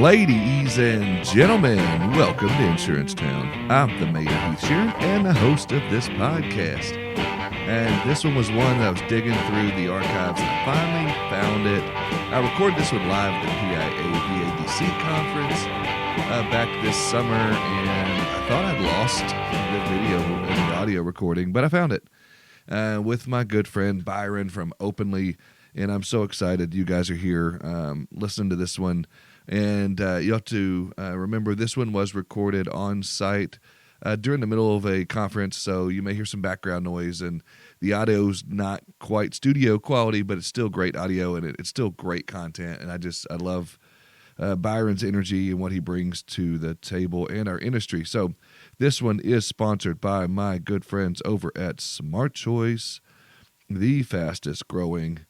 Ladies and gentlemen, welcome to Insurance Town. I'm the Mayor Heath Sheeran and the host of this podcast. And this one was one that I was digging through the archives and I finally found it. I recorded this one live at the PIA VADC conference back this summer, and I thought I'd lost the video and the audio recording, but I found it with my good friend Byron from Openly, and I'm so excited you guys are here listening to this one. And you have to remember this one was recorded on site during the middle of a conference, so you may hear some background noise, and the audio's not quite studio quality, but it's still great audio, and it's still great content, and I love Byron's energy and what he brings to the table and our industry. So this one is sponsored by my good friends over at Smart Choice, the fastest growing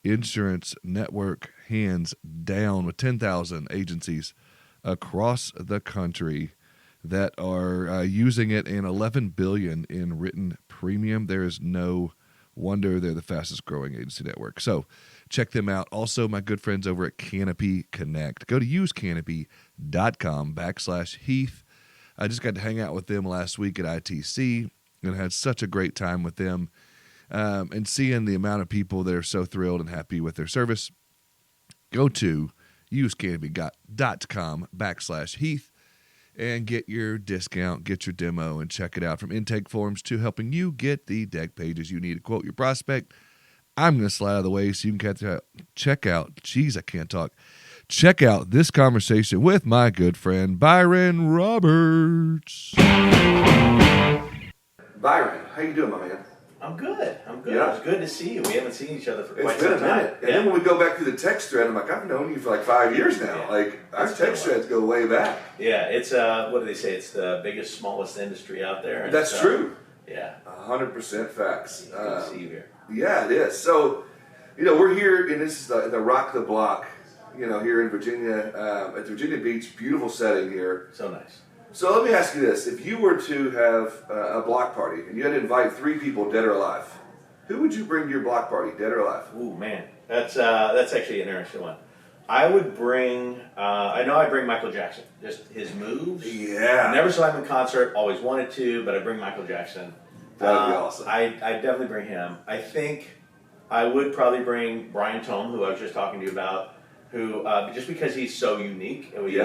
insurance network, hands down, with 10,000 agencies across the country that are using it, and $11 billion in written premium. There is no wonder they're the fastest growing agency network. So check them out. Also, my good friends over at Canopy Connect. Go to usecanopy.com/Heath. I just got to hang out with them last week at ITC and had such a great time with them. And seeing the amount of people that are so thrilled and happy with their service, go to usecanopy.com/Heath and get your discount, get your demo, and check it out. From intake forms to helping you get the deck pages you need to quote your prospect. I'm going to slide out of the way so you can check out this conversation with my good friend Byron Roberts. Byron, how you doing, my man? I'm good. Yeah. It's good to see you. We haven't seen each other for quite It's been some a time. minute. And then when we go back to the text thread, I'm like, I've known you for like 5 years now. Yeah. Like, our text threads go way back. Yeah, it's, what do they say? It's the biggest, smallest industry out there. And That's true. Yeah. 100% facts. Good to see you here. Yeah, it is. So, we're here, and this is the Rock the Block, here in Virginia, at the Virginia Beach. Beautiful setting here. So nice. So let me ask you this. If you were to have a block party, and you had to invite 3 people, dead or alive, who would you bring to your block party, dead or alive? Ooh, man. That's actually an interesting one. I would bring, I'd bring Michael Jackson. Just his moves. Yeah. Never saw him in concert, always wanted to, but I'd bring Michael Jackson. That would be awesome. I'd definitely bring him. I think I would probably bring Brian Tome, who I was just talking to you about, who, just because he's so unique, and he's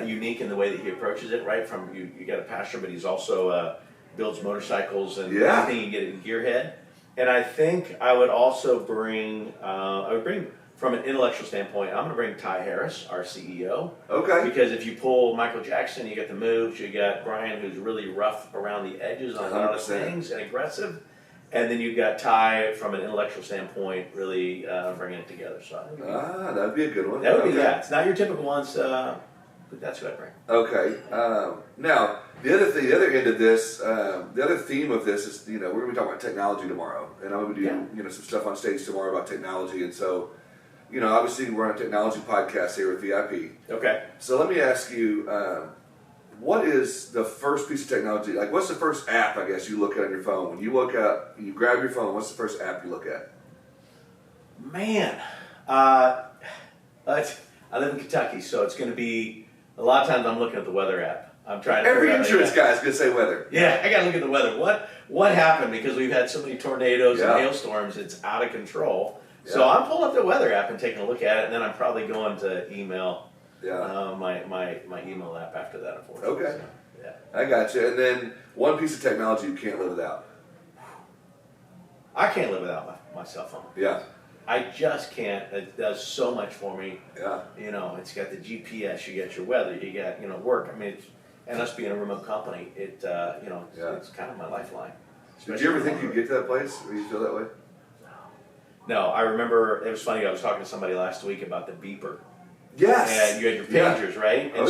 unique in the way that he approaches it, right? From you got a pastor, but he's also builds motorcycles and everything you get in Gearhead. And I think I would also bring, from an intellectual standpoint, I'm going to bring Ty Harris, our CEO. Okay. Because if you pull Michael Jackson, you get the moves. You got Brian, who's really rough around the edges on a lot of things and aggressive. And then you've got Ty, from an intellectual standpoint, really bringing it together. So that'd be a good one. That would be that. It's not your typical ones, but that's what I bring. Okay. Now, the other end of this, the other theme of this is, we're going to be talking about technology tomorrow, and I'm going to be doing, some stuff on stage tomorrow about technology, and so, obviously we're on a technology podcast here with VIP. Okay. So let me ask you, what is the first piece of technology? Like, what's the first app, I guess, you look at on your phone? When you look up, you grab your phone, what's the first app you look at? Man, I live in Kentucky, so it's going to be, a lot of times I'm looking at the weather app. I'm trying to Every insurance guy is going to say weather. Yeah, I got to look at the weather. What happened? Because we've had so many tornadoes and hailstorms, it's out of control. Yeah. So I'm pulling up the weather app and taking a look at it, and then I'm probably going to email my email app after that, unfortunately. Okay. So, yeah. I got you. And then one piece of technology you can't live without. I can't live without my cell phone. Yeah. I just can't. It does so much for me. Yeah. It's got the GPS. You get your weather. You got work. I mean, and us being a remote company, it's kind of my lifeline. Did you ever think you'd get to that place where you feel that way? No, I remember, it was funny, I was talking to somebody last week about the beeper. Yes. And you had your pagers, right? And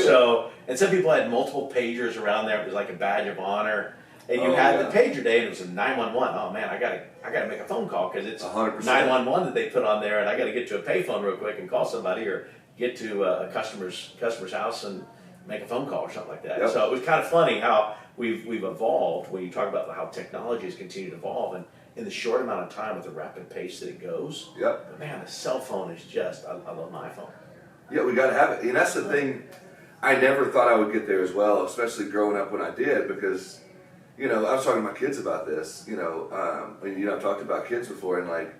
and some people had multiple pagers around there. It was like a badge of honor. And you had the pager day, and it was a 911. Oh man, I gotta make a phone call because it's 100%. 911 that they put on there, and I gotta get to a payphone real quick and call somebody, or get to a customer's house and make a phone call or something like that. Yep. So it was kind of funny how we've evolved when you talk about how technology has continued to evolve, and in the short amount of time with the rapid pace that it goes. Yep. But man, the cell phone is just, I love my iPhone. Yeah, we got to have it. And that's the thing. I never thought I would get there as well, especially growing up when I did, because, I was talking to my kids about this, I've talked about kids before, and like,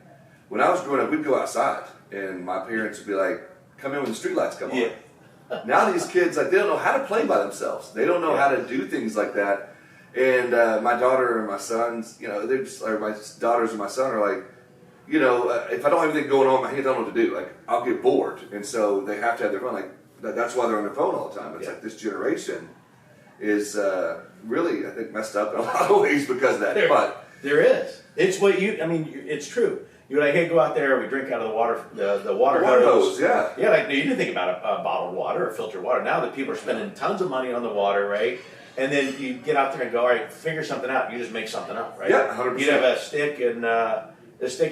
when I was growing up, we'd go outside, and my parents would be like, come in when the streetlights come on. Now these kids, like, they don't know how to play by themselves. They don't know how to do things like that. And my daughter and my sons, or my daughters and my son are like, if I don't have anything going on in my head, I don't know what to do. Like, I'll get bored. And so they have to have their phone. Like, that's why they're on their phone all the time. It's like this generation is really, I think, messed up in a lot of ways because of that. There is. It's it's true. You're like, hey, go out there. We drink out of the water, the water hose. Yeah. Yeah, like you didn't think about a bottled water or filtered water. Now that people are spending tons of money on the water, right? And then you get out there and go, all right, figure something out. You just make something up, right? Yeah, 100%. You'd have a stick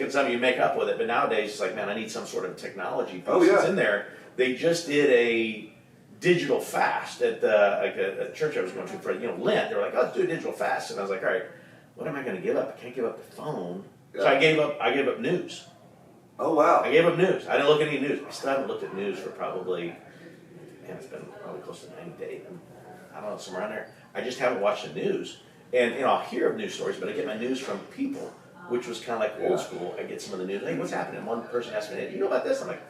and something you make up with it. But nowadays, it's like, man, I need some sort of technology piece that's in there. They just did a digital fast at a church I was going to for Lent. They were like, oh, let's do a digital fast, and I was like, all right, what am I going to give up? I can't give up the phone. So I gave up news. Oh, wow. I gave up news. I didn't look at any news. I still haven't looked at news for probably, it's been probably close to 90 days. I don't know, somewhere around there. I just haven't watched the news. And, I'll hear of news stories, but I get my news from people, which was kind of like old school. I get some of the news. Hey, what's happening? One person asked me, hey, do you know about this? I'm like,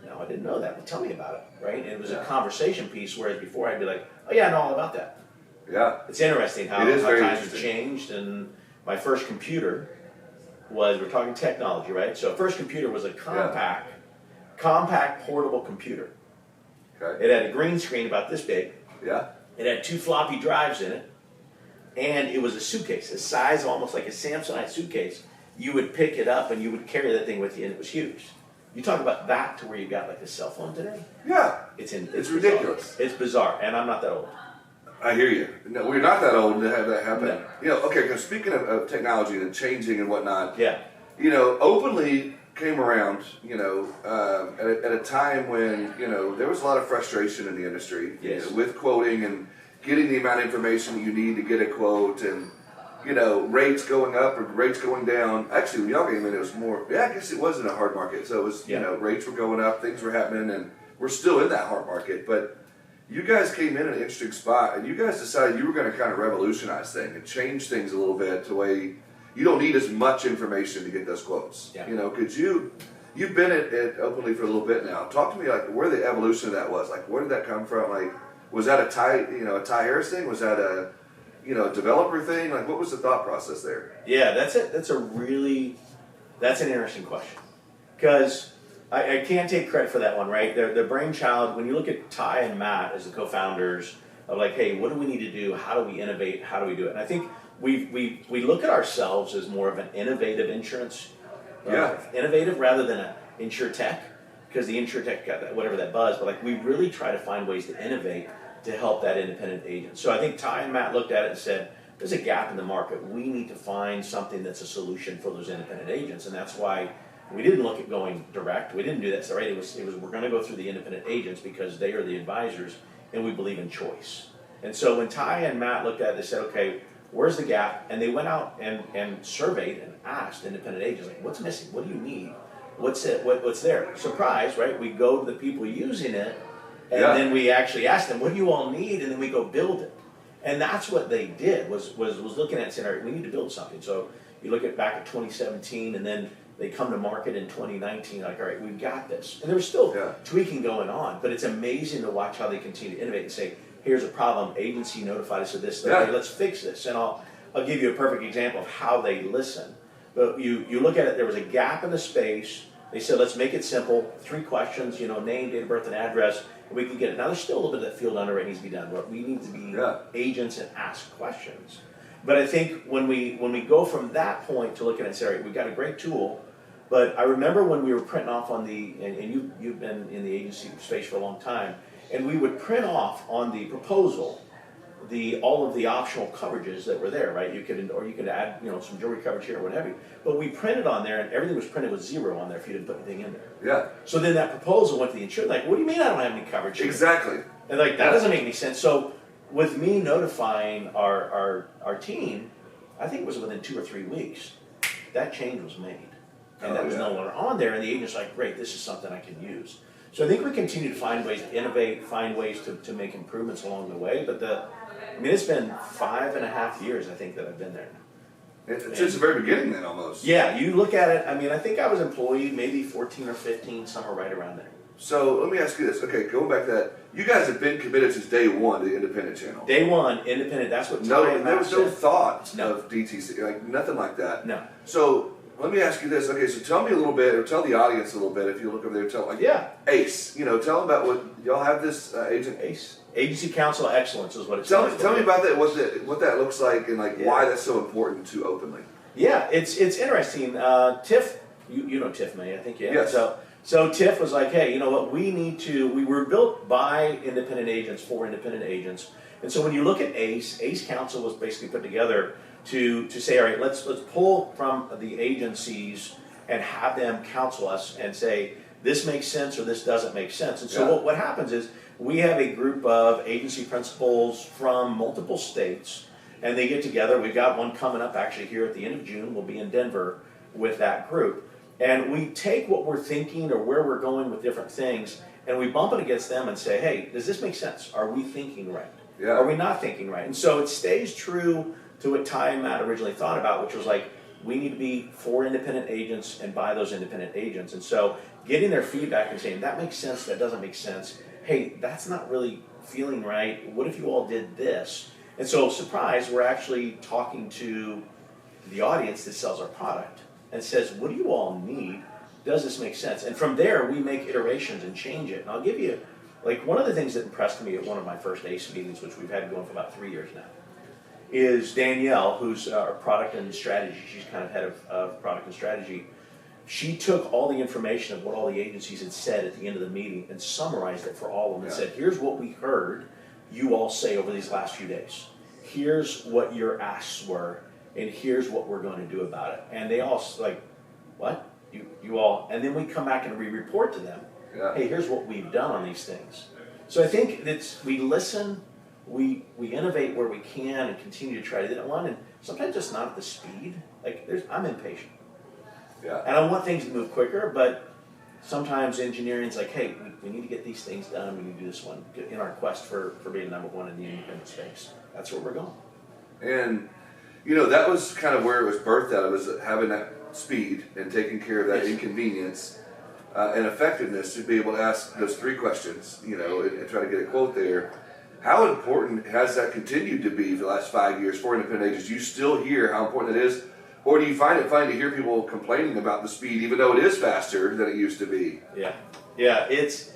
no, I didn't know that. Well, tell me about it, right? And it was a conversation piece, whereas before I'd be like, oh, yeah, I know all about that. Yeah. It's interesting how times have changed. And my first computer we're talking technology, right? So first computer was a compact portable computer. Okay. It had a green screen about this big. Yeah. It had 2 floppy drives in it. And it was a suitcase, the size almost like a Samsonite suitcase. You would pick it up and you would carry that thing with you, and it was huge. You talk about that to where you got like a cell phone today. Yeah. It's ridiculous. It's bizarre, and I'm not that old. I hear you. No, we're not that old to have that happen. No. Okay, because speaking of technology and changing and whatnot, openly came around, at a time when, there was a lot of frustration in the industry with quoting and getting the amount of information that you need to get a quote, and, rates going up or rates going down. Actually, when y'all came in, it was more, I guess it wasn't a hard market. So it was, rates were going up, things were happening, and we're still in that hard market. But you guys came in an interesting spot, and you guys decided you were going to kind of revolutionize things and change things a little bit to way you don't need as much information to get those quotes. Yeah. Because you've been at Openly for a little bit now. Talk to me like where the evolution of that was. Like, where did that come from? Like, was that a Ty Harris thing? Was that a developer thing? Like, what was the thought process there? Yeah, that's it. That's an interesting question, because I can't take credit for that one, right? The brainchild, when you look at Ty and Matt as the co-founders of like, hey, what do we need to do? How do we innovate? How do we do it? And I think we look at ourselves as more of an innovative insurance, innovative rather than an insurtech, because the insurtech got that, whatever that buzz, but like we really try to find ways to innovate to help that independent agent. So I think Ty and Matt looked at it and said, there's a gap in the market. We need to find something that's a solution for those independent agents, and that's why we didn't look at going direct. We didn't do that. So right, it was we're going to go through the independent agents because they are the advisors, and we believe in choice. And so when Ty and Matt looked at it, they said, okay, where's the gap? And they went out and surveyed and asked independent agents, like, what's missing? What do you need? What's there? Surprise, right? We go to the people using it, and then we actually ask them, what do you all need? And then we go build it. And that's what they did, was looking at it and saying, all right, we need to build something. So you look at back at 2017, and then they come to market in 2019, like, all right, we've got this. And there's still tweaking going on, but it's amazing to watch how they continue to innovate and say, here's a problem, agency notified us of this, okay, let's fix this. And I'll give you a perfect example of how they listen. But you look at it, there was a gap in the space. They said, let's make it simple, 3 questions, name, date of birth, and address, and we can get it. Now, there's still a little bit of that field underwriting needs to be done, but we need to be agents and ask questions. But I think when we go from that point to looking at, say, all right, we've got a great tool, but I remember when we were printing off on and you've been in the agency space for a long time, and we would print off on the proposal all of the optional coverages that were there, right? You could add some jewelry coverage here or whatever. But we printed on there, and everything was printed with 0 on there if you didn't put anything in there. Yeah. So then that proposal went to the insurer, like, what do you mean I don't have any coverage here? Exactly. And like that doesn't make any sense. So with me notifying our team, I think it was within 2 or 3 weeks, that change was made. And that was no longer on there, and the agent's like, great, this is something I can use. So I think we continue to find ways to innovate, find ways to make improvements along the way. But it's been 5.5 years, I think, that I've been there now. Since the very beginning then, almost. Yeah, you look at it, I think I was employee maybe 14 or 15, somewhere right around there. So let me ask you this. Okay, going back to that, you guys have been committed since day one to the independent channel. Day one, independent, that's what there was no thought No. of DTC, like nothing like that. No. So let me ask you this. Okay, so tell me a little bit, or tell the audience a little bit, if you look over there, tell ACE. Tell them about what y'all have this agent. ACE, Agency Council of Excellence is what it's Tell me about that. What that looks like, and why that's so important to openly. Yeah, it's interesting. Tiff, you know Tiff May, I think, yeah. Yes. So Tiff was like, hey, you know what? We were built by independent agents for independent agents, and so when you look at ACE Council was basically put together to say, all right, let's pull from the agencies and have them counsel us and say this makes sense or this doesn't make sense. And so what happens is we have a group of agency principals from multiple states, and they get together. We've got one coming up actually here at the end of June. We'll be in Denver with that group. And we take what we're thinking or where we're going with different things, and we bump it against them and say, hey, does this make sense? Are we thinking right? Yeah. Are we not thinking right? And so it stays true to what Ty and Matt originally thought about, which was like, we need to be for independent agents and by those independent agents. And so getting their feedback and saying, that makes sense, that doesn't make sense. Hey, that's not really feeling right. What if you all did this? And so, surprise, we're actually talking to the audience that sells our product and says, what do you all need? Does this make sense? And from there, we make iterations and change it. And I'll give you, one of the things that impressed me at one of my first ACE meetings, which we've had going for about 3 years now, is Danielle, who's our product and strategy. She's kind of head of product and strategy. She took all the information of what all the agencies had said at the end of the meeting and summarized it for all of them and said, here's what we heard you all say over these last few days. Here's what your asks were, and here's what we're going to do about it. And they all what? You all, and then we come back and we report to them, hey, here's what we've done on these things. So I think we listen, we innovate where we can and continue to try to do one, and sometimes just not at the speed. I'm impatient. Yeah. And I want things to move quicker, but sometimes engineering's like, hey, we need to get these things done, we need to do this one in our quest for being number one in the independent space. That's where we're going. And, that was kind of where it was birthed out of, was having that speed and taking care of that inconvenience and effectiveness to be able to ask those 3 questions, and try to get a quote there. How important has that continued to be for the last 5 years for independent agents? Do you still hear how important it is? Or do you find it funny to hear people complaining about the speed, even though it is faster than it used to be? Yeah, it's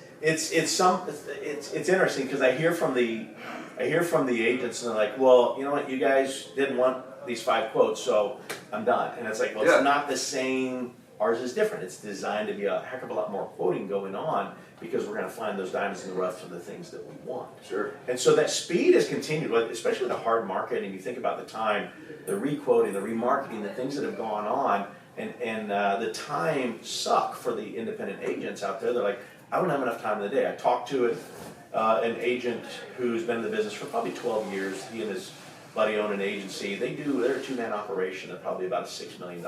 interesting because I hear from the agents and they're like, well, you know what, you guys didn't want these 5 quotes, so I'm done. And it's like, well, it's not the same. Ours is different. It's designed to be a heck of a lot more quoting going on because we're going to find those diamonds in the rough for the things that we want. Sure. And so that speed has continued, especially the hard market, and you think about the time, the re-quoting, the remarketing, the things that have gone on, and the time suck for the independent agents out there. They're like, I don't have enough time in the day. I talked to an agent who's been in the business for probably 12 years. He and his buddy own an agency. They're a 2-man operation. They're probably about a $6 million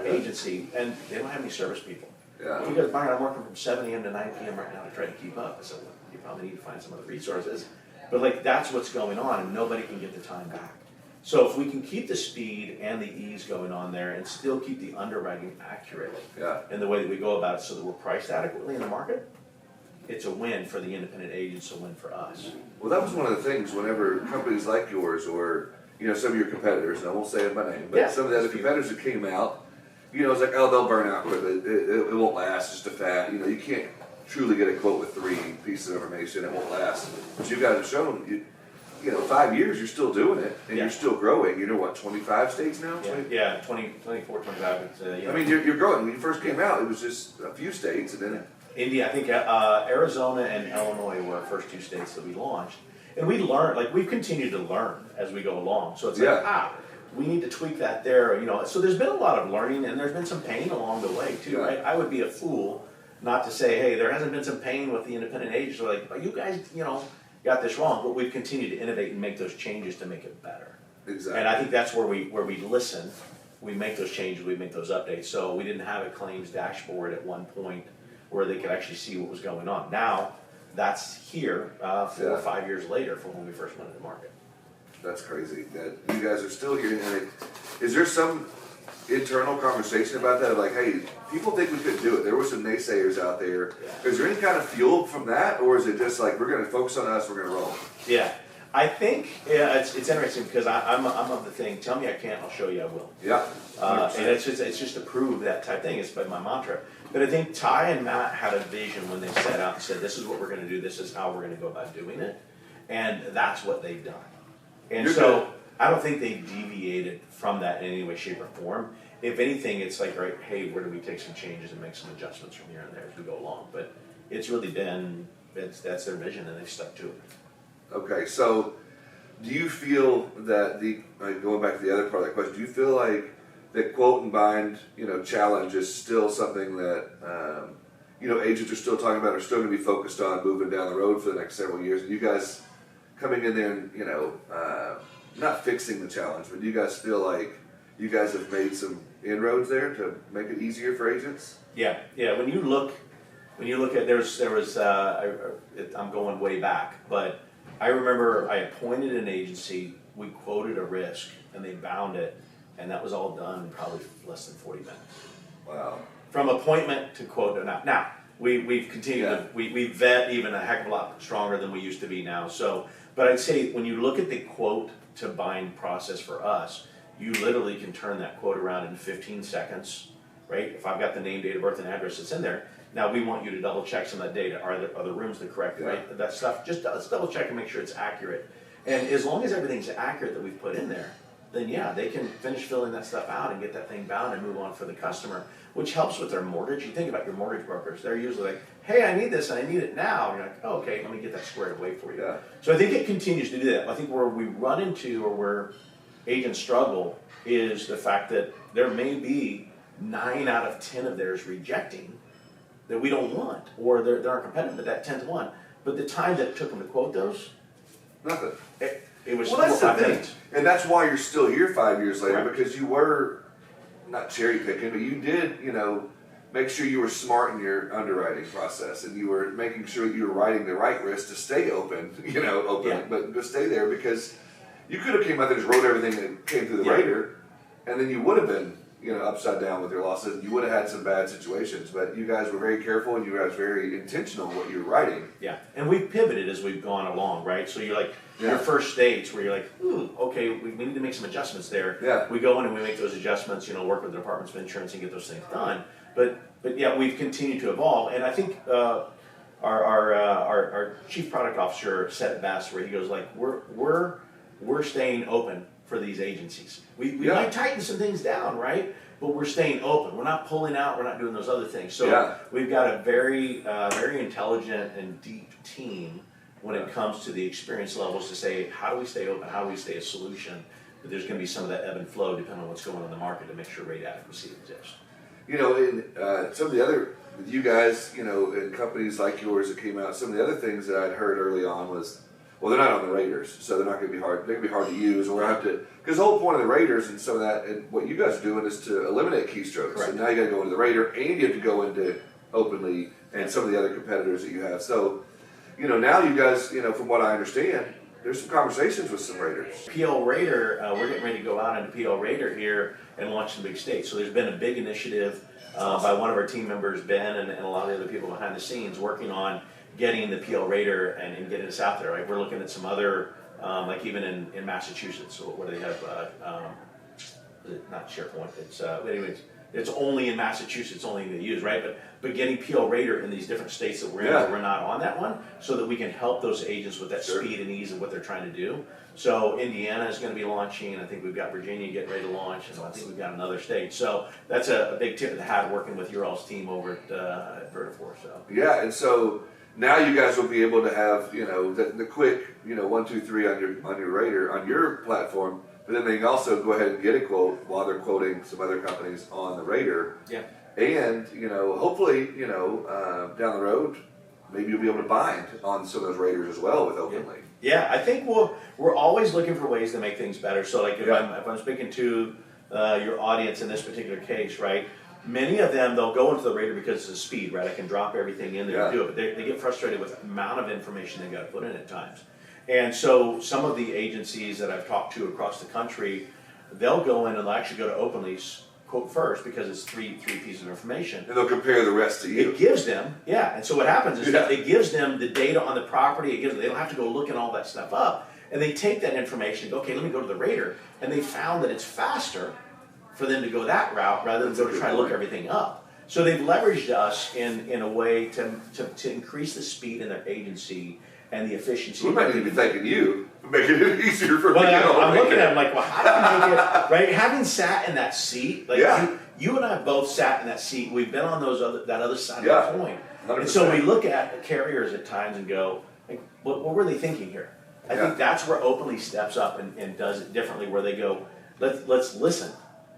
agency, and they don't have any service people. Yeah. He goes, Byron, I'm working from 7 a.m. to 9 p.m. right now to try to keep up. I said, well, you probably need to find some other resources. But that's what's going on, and nobody can get the time back. So if we can keep the speed and the ease going on there and still keep the underwriting accurately in the way that we go about it so that we're priced adequately in the market, it's a win for the independent agents, a win for us. Well, that was one of the things whenever companies like yours or, some of your competitors, and I won't say it by name, but some of the other competitors that came out, it's like, oh, they'll burn out quickly. It won't last, it's just a fad. You can't truly get a quote with 3 pieces of information, it won't last. But you guys have shown, 5 years, you're still doing it, and you're still growing. 25 states now? 24, 25. You're growing. When you first came out, it was just a few states, and then... India, I think Arizona and Illinois were our first 2 states that we launched. And we learned, we've continued to learn as we go along. So it's we need to tweak that there, So there's been a lot of learning, and there's been some pain along the way, too, right? I would be a fool not to say, hey, there hasn't been some pain with the independent agents. We're like, but you guys, got this wrong. But we've continued to innovate and make those changes to make it better. Exactly. And I think that's where we listen, we make those changes, we make those updates. So we didn't have a claims dashboard at one point where they could actually see what was going on. Now, that's here 4 or 5 years later from when we first went into the market. That's crazy that you guys are still here. And is there some internal conversation about that? Like, hey, people think we couldn't do it. There were some naysayers out there. Yeah. Is there any kind of fuel from that, or is it just like we're going to focus on us, we're going to roll? Yeah, I think it's interesting because I'm of the thing. Tell me I can't, I'll show you I will. Yeah, and it's just to prove that type thing. It's been my mantra. But I think Ty and Matt had a vision when they set out and said, "This is what we're going to do. This is how we're going to go about doing it," and that's what they've done. And so I don't think they've deviated from that in any way, shape, or form. If anything, it's like, right, hey, where do we take some changes and make some adjustments from here and there as we go along? But it's really been, that's their vision, and they've stuck to it. Okay, so do you feel that going back to the other part of that question, do you feel like the quote and bind, challenge is still something that, agents are still talking about, are still going to be focused on moving down the road for the next several years? And you guys coming in there and, not fixing the challenge, but do you guys feel like you guys have made some inroads there to make it easier for agents? Yeah. When you look at I'm going way back, but I remember I appointed an agency, we quoted a risk, and they bound it, and that was all done in probably less than 40 minutes. Wow. From appointment to quote. Now we've continued to, we vet even a heck of a lot stronger than we used to be now. So, but I'd say when you look at the quote to bind process for us, you literally can turn that quote around in 15 seconds, right? If I've got the name, date of birth, and address that's in there, now we want you to double check some of that data. Are the rooms the correct, right? That stuff, just let's double check and make sure it's accurate. And as long as everything's accurate that we've put in there, then they can finish filling that stuff out and get that thing bound and move on for the customer, which helps with their mortgage. You think about your mortgage brokers, they're usually like, hey, I need this and I need it now. And you're like, oh, okay, let me get that squared away for you. Yeah. So I think it continues to do that. I think where we run into, or where agents struggle, is the fact that there may be 9 out of 10 of theirs rejecting that we don't want, or they're aren't competitive at that 10th one. But the time that it took them to quote those, nothing. It was that's the 5 thing. minutes. And that's why you're still here 5 years later, Right. because you were not cherry picking, but you did, make sure you were smart in your underwriting process, and you were making sure that you were writing the right risk to stay open, but to stay there, because you could have came out there and just wrote everything that came through the radar, and then you would have been, upside down with your losses. You would have had some bad situations, but you guys were very careful, and you guys were very intentional in what you were writing. Yeah, and we've pivoted as we've gone along, right? So you're like, your first stage where you're like, okay, we need to make some adjustments there. Yeah. We go in and we make those adjustments, work with the departments of insurance and get those things done. But yeah, we've continued to evolve, and I think our chief product officer said it best, where he goes like, we're staying open for these agencies. We might tighten some things down, right? But we're staying open. We're not pulling out. We're not doing those other things. So we've got a very very intelligent and deep team when it comes to the experience levels to say, how do we stay open? How do we stay a solution? But there's going to be some of that ebb and flow depending on what's going on in the market to make sure rate adequacy exists. In some of the other, with you guys, in companies like yours that came out, some of the other things that I'd heard early on was, well, they're not on the raters, so they're not going to be hard. They're going to be hard to use, or have to, because the whole point of the raters and some of that, and what you guys are doing is to eliminate keystrokes. Correct. And now you got to go into the rater, and you have to go into openly and some of the other competitors that you have. So, now you guys, from what I understand, there's some conversations with some raters. PL Rater, we're getting ready to go out into PL Rater here and launch some big states. So there's been a big initiative by one of our team members, Ben, and a lot of the other people behind the scenes working on getting the PL Rater and getting us out there. Right, we're looking at some other, like even in Massachusetts. So what do they have? Is it not SharePoint? It's anyways. It's only in Massachusetts, only they use, right? But getting PL Rater in these different states that we're in, where we're not on that one, so that we can help those agents with that speed and ease of what they're trying to do. So Indiana is going to be launching. I think we've got Virginia getting ready to launch, and I think we've got another state. So that's a big tip of the hat working with your all's team over at Vertifor. So yeah, and so now you guys will be able to have the quick 1, 2, 3 on your rater on your platform. But then they can also go ahead and get a quote while they're quoting some other companies on the rater. Yeah. And, hopefully, down the road, maybe you'll be able to bind on some of those raters as well with openly. Yeah, I think we're always looking for ways to make things better. So like if I'm speaking to your audience in this particular case, right? many of them, they'll go into the rater because of the speed, right? I can drop everything in there Yeah. and do it, but they get frustrated with the amount of information they got to put in at times. And so some of the agencies that I've talked to across the country, they'll go in and they'll actually go to open lease quote first because it's three pieces of information. And they'll compare the rest to you. It gives them, and so what happens is that it gives them the data on the property, they don't have to go looking all that stuff up, and they take that information and go, okay, let me go to the rater, and they found that it's faster for them to go that route rather than go to try to look everything up. So they've leveraged us in a way to increase the speed in their agency and the efficiency. We might need to be thanking you for making it easier for me. I'm looking at them like, well, how do you make it, right? Having sat in that seat, like you and I both sat in that seat. We've been on that other side of the coin. 100%. And so we look at carriers at times and go, like, what were they thinking here? I think that's where Openly steps up and does it differently, where they go, let's listen.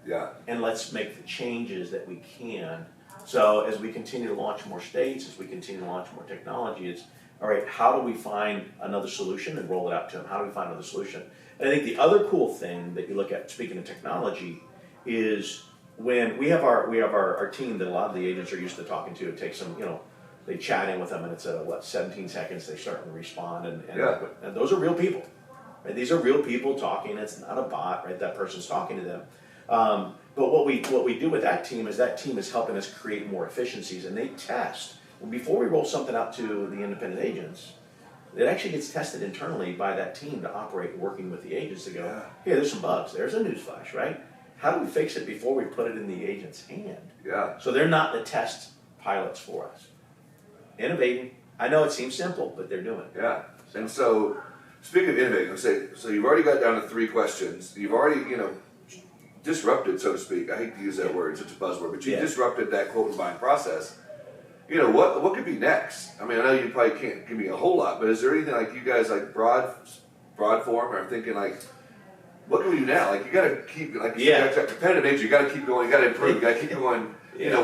Yeah. And let's make the changes that we can. So as we continue to launch more states, as we continue to launch more technology, it's, all right, how do we find another solution and roll it out to them? How do we find another solution? And I think the other cool thing that you look at, speaking of technology, is when we have our team that a lot of the agents are used to talking to. It takes them, they chat in with them and it's 17 seconds, they start to respond. And those are real people. Right? These are real people talking. It's not a bot, right? That person's talking to them. But what we do with that team is helping us create more efficiencies, and they test. Before we roll something out to the independent agents, it actually gets tested internally by that team to operate working with the agents to go, hey, there's some bugs, there's a newsflash, right? How do we fix it before we put it in the agent's hand? Yeah. So they're not the test pilots for us. Innovating. I know it seems simple, but they're doing it. Yeah. And so, speaking of innovating, so you've already got down to 3 questions. You've already, disrupted, so to speak. I hate to use that word, it's such a buzzword, but you disrupted that quote and buying process. What could be next? I mean, I know you probably can't give me a whole lot, but is there anything like you guys like broad form are thinking like, what can we do now? Like you got to keep like that competitive nature. You got to keep going. You got to improve. You got to keep going.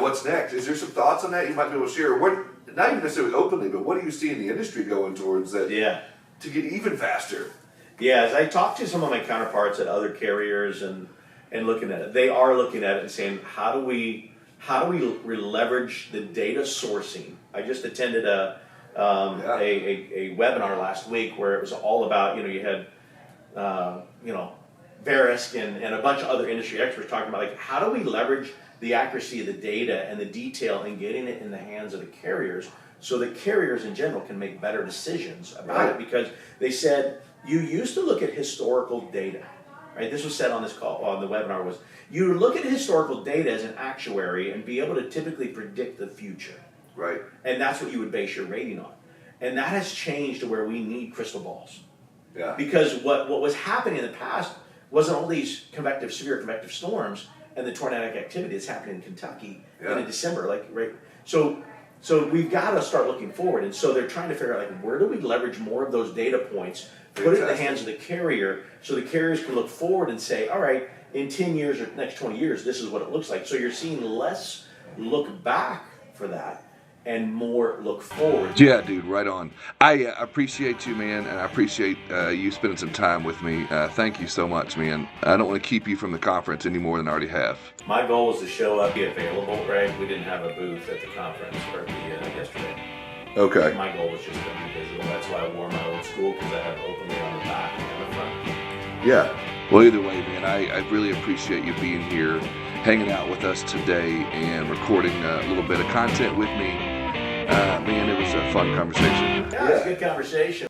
What's next? Is there some thoughts on that you might be able to share? What not even necessarily openly, but what do you see in the industry going towards that? To get even faster. Yeah, as I talk to some of my counterparts at other carriers and looking at it, they are looking at it and saying, how do we leverage the data sourcing? I just attended a webinar last week where it was all about, you had, Verisk and a bunch of other industry experts talking about like, how do we leverage the accuracy of the data and the detail and getting it in the hands of the carriers so that carriers in general can make better decisions about it? Because they said, you used to look at historical data. Right, this was said on this call, on the webinar, was you look at historical data as an actuary and be able to typically predict the future. Right. And that's what you would base your rating on. And that has changed to where we need crystal balls. Yeah. Because what was happening in the past wasn't all these severe convective storms and the tornadic activity that's happening in Kentucky in December. So we've got to start looking forward. And so they're trying to figure out where do we leverage more of those data points, put it in the hands of the carrier so the carriers can look forward and say, all right, in 10 years or next 20 years, this is what it looks like. So you're seeing less look back for that and more look forward. Yeah, dude, right on. I appreciate you, man, and I appreciate you spending some time with me. Thank you so much, man. I don't want to keep you from the conference any more than I already have. My goal was to show up, be available, right? We didn't have a booth at the conference yesterday. Okay. My goal was just to be visible. That's why I wore my old school, because I have Openly on the back and the front. Yeah. Well, either way, man, I really appreciate you being here, hanging out with us today, and recording a little bit of content with me. Man, it was a fun conversation. Yeah, it was a good conversation.